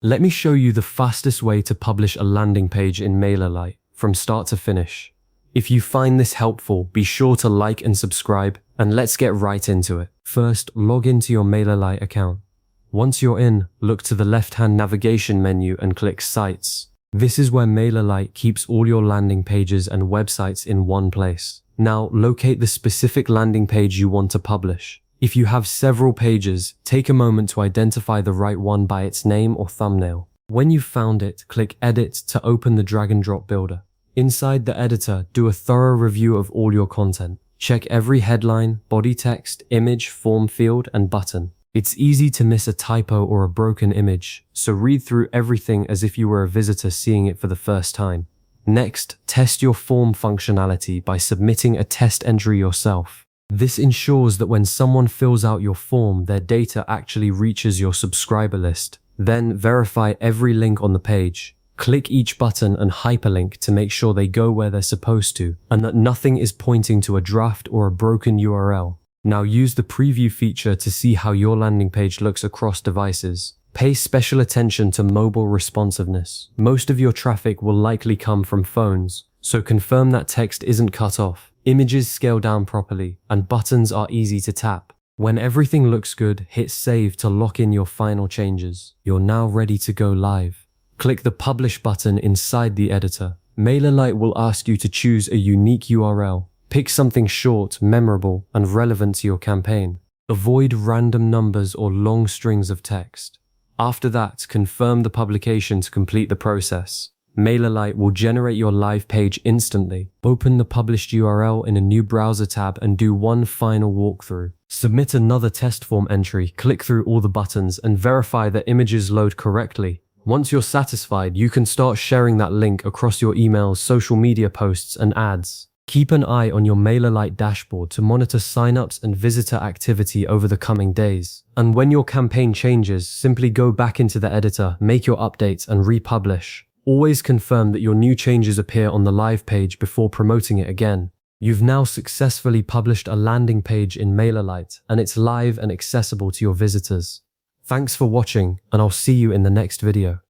Let me show you the fastest way to publish a landing page in MailerLite from start to finish. If you find this helpful, be sure to like and subscribe, and let's get right into it. First, log into your MailerLite account. Once you're in, look to the left-hand navigation menu and click Sites. This is where MailerLite keeps all your landing pages and websites in one place. Now, locate the specific landing page you want to publish. If you have several pages, take a moment to identify the right one by its name or thumbnail. When you've found it, click Edit to open the drag-and-drop builder. Inside the editor, do a thorough review of all your content. Check every headline, body text, image, form field, and button. It's easy to miss a typo or a broken image, so read through everything as if you were a visitor seeing it for the first time. Next, test your form functionality by submitting a test entry yourself. This ensures that when someone fills out your form, their data actually reaches your subscriber list. Then verify every link on the page. Click each button and hyperlink to make sure they go where they're supposed to, and that nothing is pointing to a draft or a broken URL. Now use the preview feature to see how your landing page looks across devices. Pay special attention to mobile responsiveness. Most of your traffic will likely come from phones, so confirm that text isn't cut off, images scale down properly, and buttons are easy to tap. When everything looks good, hit Save to lock in your final changes. You're now ready to go live. Click the Publish button inside the editor. MailerLite will ask you to choose a unique URL. Pick something short, memorable, and relevant to your campaign. Avoid random numbers or long strings of text. After that, confirm the publication to complete the process. MailerLite will generate your live page instantly. Open the published URL in a new browser tab and do one final walkthrough. Submit another test form entry, click through all the buttons, and verify that images load correctly. Once you're satisfied, you can start sharing that link across your emails, social media posts, and ads. Keep an eye on your MailerLite dashboard to monitor signups and visitor activity over the coming days. And when your campaign changes, simply go back into the editor, make your updates, and republish. Always confirm that your new changes appear on the live page before promoting it again. You've now successfully published a landing page in MailerLite, and it's live and accessible to your visitors. Thanks for watching, and I'll see you in the next video.